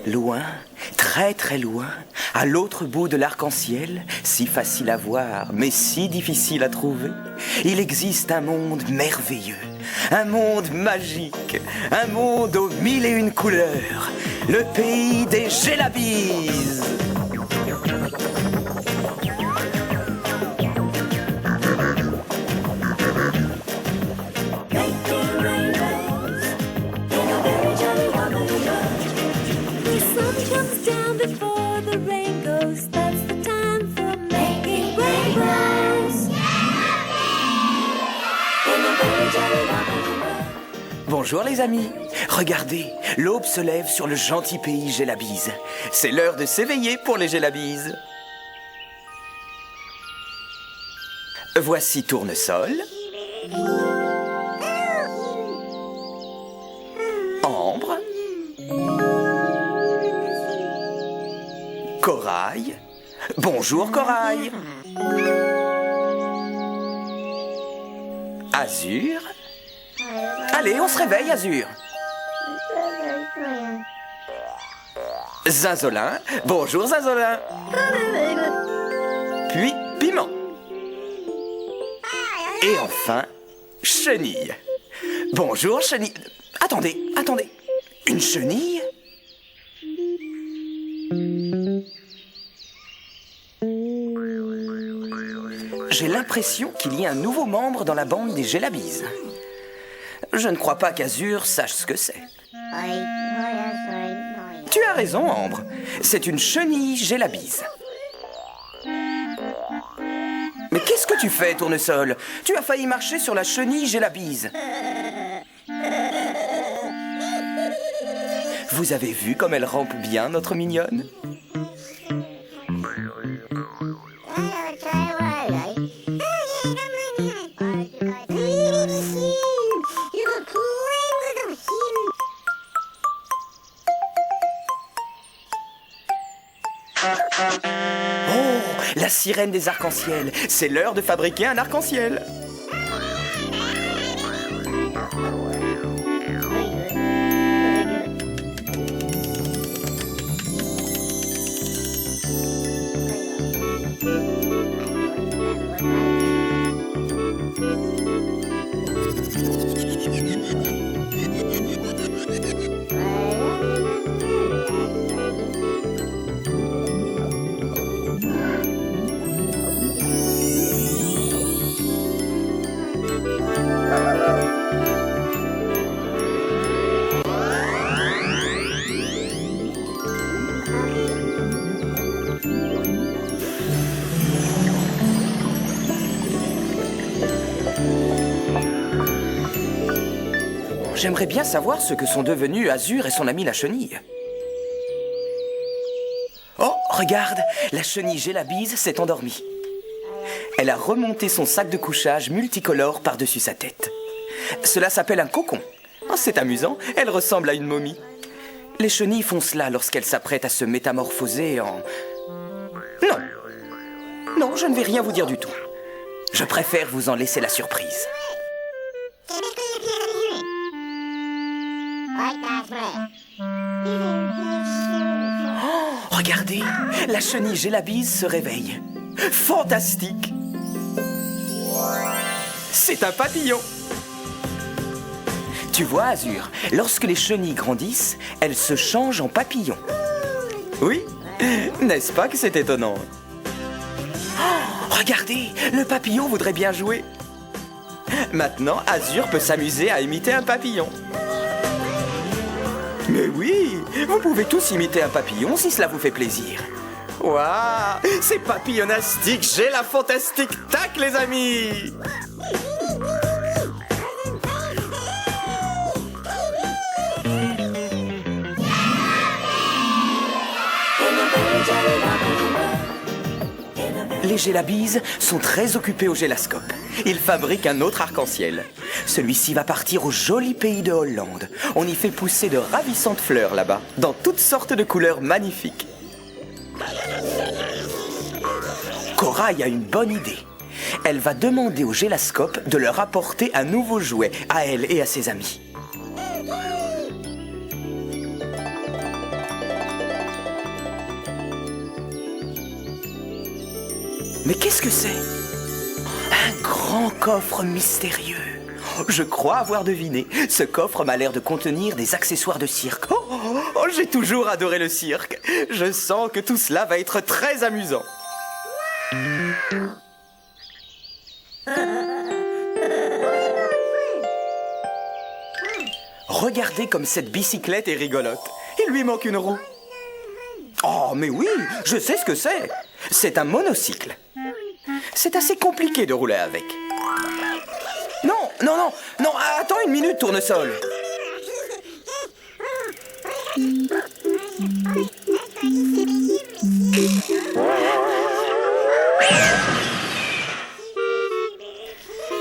Loin, très très loin, à l'autre bout de l'arc-en-ciel, si facile à voir, mais si difficile à trouver, il existe un monde merveilleux, un monde magique, un monde aux 1001 couleurs, le pays des Gélabises. Bonjour les amis, regardez, l'aube se lève sur le gentil pays Gélabise. C'est l'heure de s'éveiller pour les Gélabises. Voici Tournesol, Ambre, Corail. Bonjour Corail. Azur. Allez, on se réveille, Azur. Zinzolin. Bonjour, Zinzolin. Puis, Piment. Et enfin, Chenille. Bonjour, Chenille. Attendez. Une chenille ? J'ai l'impression qu'il y a un nouveau membre dans la bande des Gélabises. Je ne crois pas qu'Azur sache ce que c'est. Tu as raison, Ambre. C'est une chenille Gélabise. Mais qu'est-ce que tu fais, Tournesol ? Tu as failli marcher sur la chenille Gélabise. Vous avez vu comme elle rampe bien, notre mignonne ? Oh, la sirène des arcs-en-ciel. C'est l'heure de fabriquer un arc-en-ciel. J'aimerais bien savoir ce que sont devenus Azur et son ami la chenille. Oh, regarde, la chenille Gélabise s'est endormie. Elle a remonté son sac de couchage multicolore par-dessus sa tête. Cela s'appelle un cocon. Oh, c'est amusant, elle ressemble à une momie. Les chenilles font cela lorsqu'elles s'apprêtent à se métamorphoser en... Non, je ne vais rien vous dire du tout. Je préfère vous en laisser la surprise. Oh, regardez, la chenille Gélabise se réveille. Fantastique! C'est un papillon! Tu vois, Azur, lorsque les chenilles grandissent, elles se changent en papillons. Oui, n'est-ce pas que c'est étonnant? Oh, regardez, le papillon voudrait bien jouer. Maintenant, Azur peut s'amuser à imiter un papillon. Mais oui, vous pouvez tous imiter un papillon si cela vous fait plaisir. Waouh, c'est papillonnastique, j'ai la fantastique tac, les amis! Les Gélabises sont très occupés au Gélascope. Ils fabriquent un autre arc-en-ciel. Celui-ci va partir au joli pays de Hollande. On y fait pousser de ravissantes fleurs là-bas, dans toutes sortes de couleurs magnifiques. Corail a une bonne idée. Elle va demander au Gélascope de leur apporter un nouveau jouet à elle et à ses amis. Mais qu'est-ce que c'est? Un grand coffre mystérieux. Je crois avoir deviné. Ce coffre m'a l'air de contenir des accessoires de cirque. J'ai toujours adoré le cirque. Je sens que tout cela va être très amusant. Regardez comme cette bicyclette est rigolote. Il lui manque une roue. Oh, mais oui, je sais ce que c'est. C'est un monocycle. C'est assez compliqué de rouler avec. Non, attends une minute, Tournesol.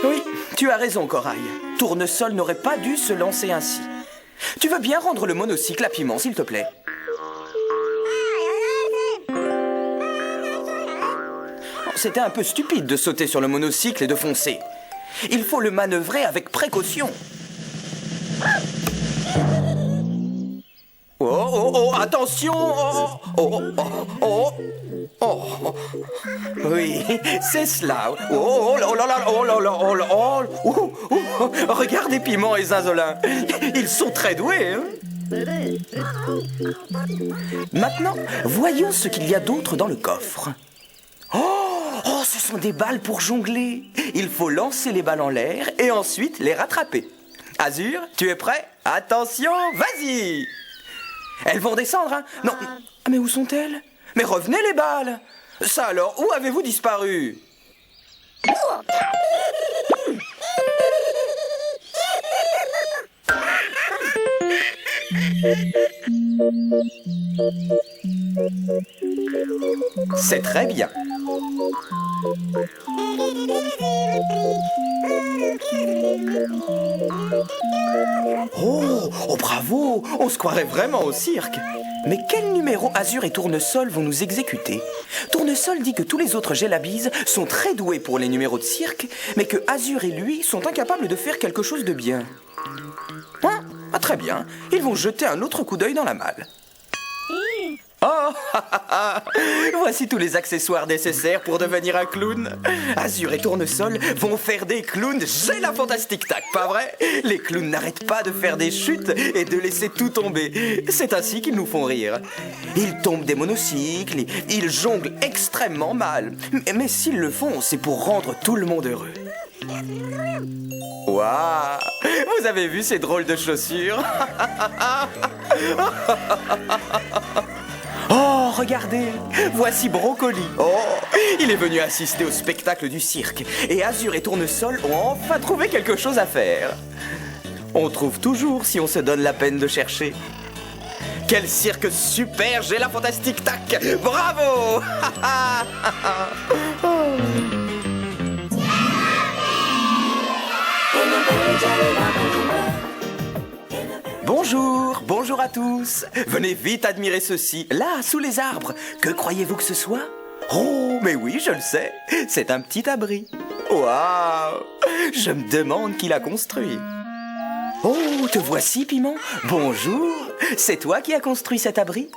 Oui, tu as raison, Corail. Tournesol n'aurait pas dû se lancer ainsi. Tu veux bien rendre le monocycle à Piment, s'il te plaît? C'était un peu stupide de sauter sur le monocycle et de foncer. Il faut le manœuvrer avec précaution. Oh, attention! Oh. Oui, c'est cela. Oh là là. Regardez Piment et Zinzolin. Ils sont très doués, hein? Maintenant, voyons ce qu'il y a d'autre dans le coffre. Oh, ce sont des balles pour jongler. Il faut lancer les balles en l'air et ensuite les rattraper. Azur, tu es prêt? Attention, vas-y! Elles vont descendre, hein? Non, mais où sont-elles? Mais revenez les balles! Ça alors, où avez-vous disparu? C'est très bien. Oh, bravo! On se croirait vraiment au cirque. Mais quel numéro Azur et Tournesol vont nous exécuter? Tournesol dit que tous les autres Gélabises sont très doués pour les numéros de cirque, mais que Azur et lui sont incapables de faire quelque chose de bien. Hein? Ah, très bien. Ils vont jeter un autre coup d'œil dans la malle. Oh, voici tous les accessoires nécessaires pour devenir un clown. Azur et Tournesol vont faire des clowns. J'ai la fantastique tac, pas vrai? Les clowns n'arrêtent pas de faire des chutes et de laisser tout tomber. C'est ainsi qu'ils nous font rire. Ils tombent des monocycles, ils jonglent extrêmement mal. Mais s'ils le font, c'est pour rendre tout le monde heureux. Waouh! Vous avez vu ces drôles de chaussures? Oh, regardez! Voici Brocoli. Oh, il est venu assister au spectacle du cirque. Et Azur et Tournesol ont enfin trouvé quelque chose à faire. On trouve toujours si on se donne la peine de chercher. Quel cirque super! J'ai la fantastique tac! Bravo! Bonjour à tous. Venez vite admirer ceci, là, sous les arbres. Que croyez-vous que ce soit? Oh, mais oui, je le sais. C'est un petit abri. Waouh! Je me demande qui l'a construit. Oh, te voici, Piment. Bonjour. C'est toi qui as construit cet abri?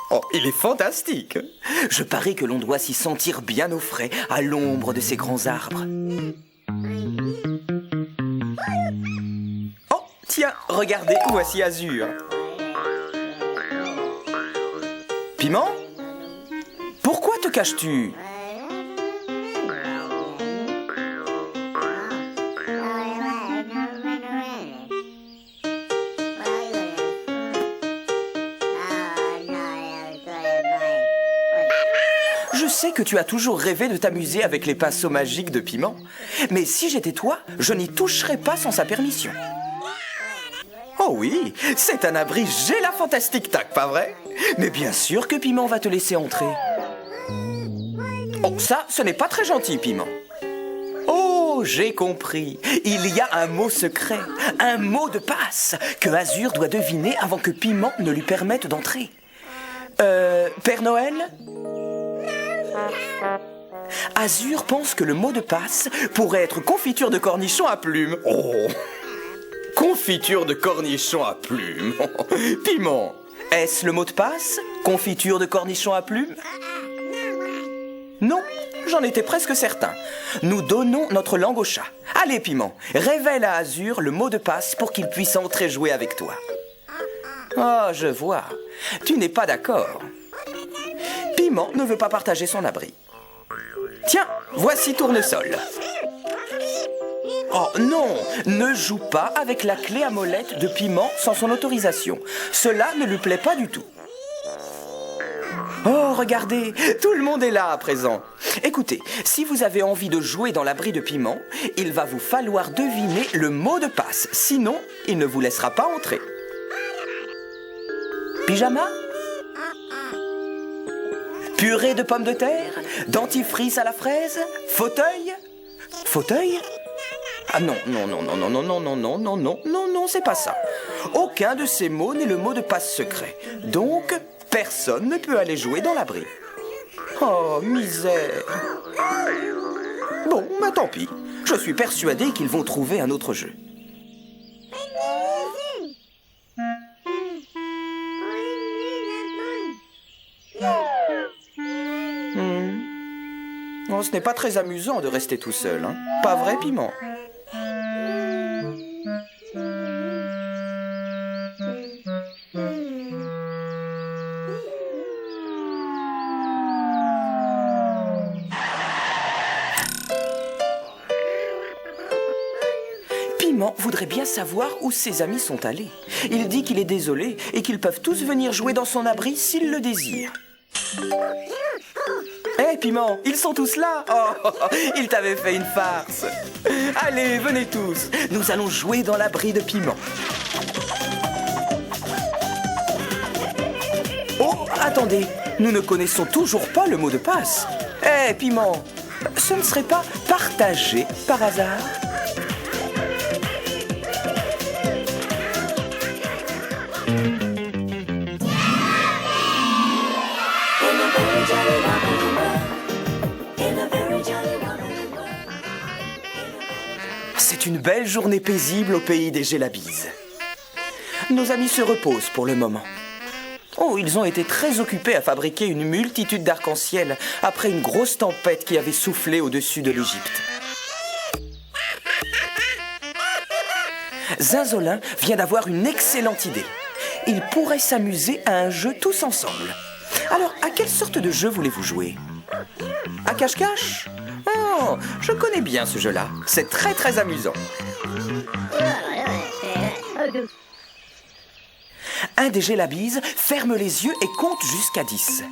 Oh, il est fantastique. Je parie que l'on doit s'y sentir bien au frais, à l'ombre de ces grands arbres. Oh, tiens, regardez, voici Azur. Piment? Pourquoi te caches-tu? Je sais que tu as toujours rêvé de t'amuser avec les pinceaux magiques de Piment, mais si j'étais toi, je n'y toucherais pas sans sa permission. Oh oui, c'est un abri, j'ai la fantastique tac, pas vrai? Mais bien sûr que Piment va te laisser entrer. Oh, ça, ce n'est pas très gentil, Piment. Oh, j'ai compris. Il y a un mot secret, un mot de passe, que Azur doit deviner avant que Piment ne lui permette d'entrer. Père Noël? Azur pense que le mot de passe pourrait être confiture de cornichon à plumes. Oh! Confiture de cornichon à plumes. Piment, est-ce le mot de passe? Confiture de cornichon à plumes? Non, j'en étais presque certain. Nous donnons notre langue au chat. Allez, Piment, révèle à Azur le mot de passe pour qu'il puisse entrer jouer avec toi. Oh, je vois. Tu n'es pas d'accord. Piment ne veut pas partager son abri. Tiens, voici Tournesol. Oh non, ne joue pas avec la clé à molette de Piment sans son autorisation. Cela ne lui plaît pas du tout. Oh, regardez, tout le monde est là à présent. Écoutez, si vous avez envie de jouer dans l'abri de Piment, il va vous falloir deviner le mot de passe. Sinon, il ne vous laissera pas entrer. Pyjama? Purée de pommes de terre? Dentifrice à la fraise? Fauteuil? Fauteuil? Ah non, non, c'est pas ça. Aucun de ces mots n'est le mot de passe secret. Donc, personne ne peut aller jouer dans l'abri. Oh, misère. Bon, bah tant pis. Je suis persuadé qu'ils vont trouver un autre jeu. Oh, ce n'est pas très amusant de rester tout seul, hein? Pas vrai, Piment? Piment voudrait bien savoir où ses amis sont allés. Il dit qu'il est désolé et qu'ils peuvent tous venir jouer dans son abri s'ils le désirent. Hé, Piment, ils sont tous là. Oh, ils t'avaient fait une farce. Allez, venez tous. Nous allons jouer dans l'abri de Piment. Oh, attendez, nous ne connaissons toujours pas le mot de passe. Hé, Piment, ce ne serait pas partagé par hasard? C'est une belle journée paisible au pays des Gélabises. Nos amis se reposent pour le moment. Oh, ils ont été très occupés à fabriquer une multitude d'arcs-en-ciel après une grosse tempête qui avait soufflé au-dessus de l'Égypte. Zinzolin vient d'avoir une excellente idée. Ils pourraient s'amuser à un jeu tous ensemble. Alors, à quelle sorte de jeu voulez-vous jouer? À cache-cache? Oh, je connais bien ce jeu-là. C'est très très amusant. Un des Gélabises ferme les yeux et compte jusqu'à 10.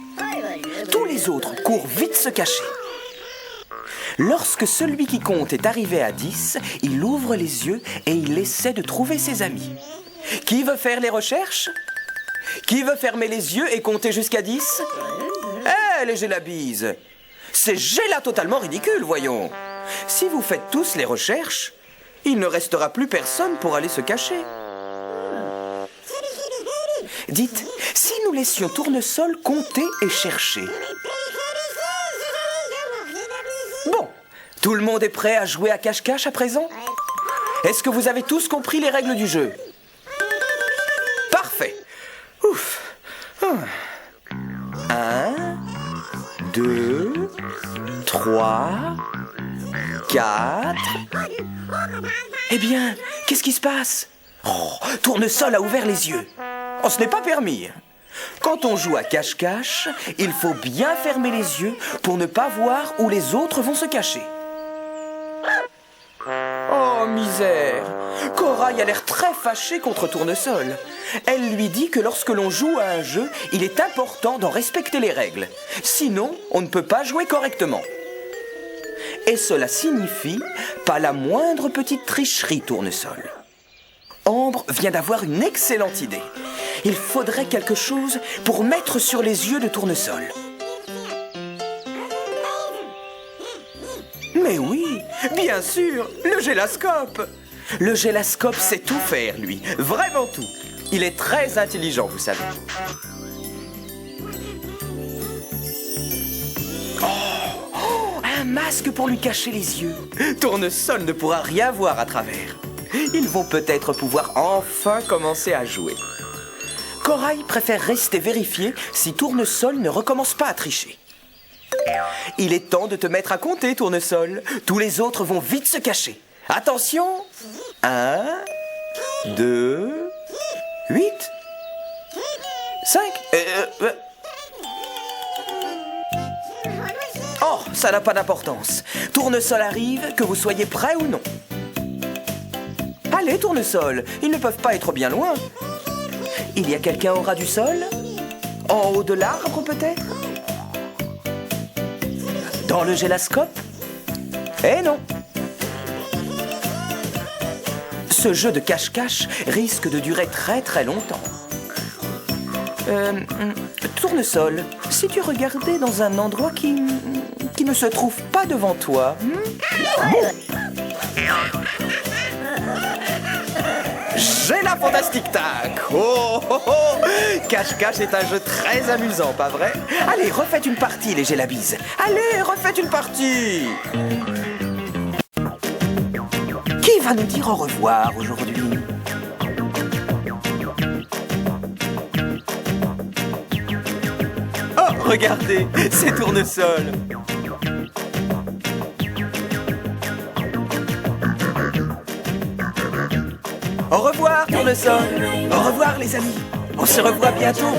Tous les autres courent vite se cacher. Lorsque celui qui compte est arrivé à 10, il ouvre les yeux et il essaie de trouver ses amis. Qui veut faire les recherches? Qui veut fermer les yeux et compter jusqu'à 10? Eh, les Gélabises! C'est Géla totalement ridicule, voyons. Si vous faites tous les recherches, il ne restera plus personne pour aller se cacher. Dites, si nous laissions Tournesol compter et chercher. Bon, tout le monde est prêt à jouer à cache-cache à présent? Est-ce que vous avez tous compris les règles du jeu? Parfait. Ouf. 1, 2, 3, 4... Eh bien, qu'est-ce qui se passe? Oh, Tournesol a ouvert les yeux. Oh, ce n'est pas permis. Quand on joue à cache-cache, il faut bien fermer les yeux pour ne pas voir où les autres vont se cacher. Oh, misère! Corail a l'air très fâchée contre Tournesol. Elle lui dit que lorsque l'on joue à un jeu, il est important d'en respecter les règles. Sinon, on ne peut pas jouer correctement. Et cela signifie pas la moindre petite tricherie, Tournesol. Ambre vient d'avoir une excellente idée. Il faudrait quelque chose pour mettre sur les yeux de Tournesol. Mais oui, bien sûr, le gélascope. Le gélascope sait tout faire, lui, vraiment tout. Il est très intelligent, vous savez. Oh, un masque pour lui cacher les yeux. Tournesol ne pourra rien voir à travers. Ils vont peut-être pouvoir enfin commencer à jouer. Corail préfère rester vérifier si Tournesol ne recommence pas à tricher. Il est temps de te mettre à compter, Tournesol. Tous les autres vont vite se cacher. Attention. 1, 2, 8, 5. Oh, ça n'a pas d'importance. Tournesol arrive, que vous soyez prêts ou non. Allez, Tournesol, ils ne peuvent pas être bien loin. Il y a quelqu'un au ras du sol? En haut de l'arbre, peut-être? Dans le gélascope? Eh non! Ce jeu de cache-cache risque de durer très très longtemps. Tournesol, si tu regardais dans un endroit qui ne se trouve pas devant toi... J'ai la Fantastic Tac! Oh, oh, oh. Cache-cache est un jeu très amusant, pas vrai? Allez, refaites une partie, les Gélabises. Allez, refaites une partie! Qui va nous dire au revoir aujourd'hui? Oh, regardez, c'est Tournesol! Au revoir, Tournesol! Au revoir, les amis! On se revoit bientôt!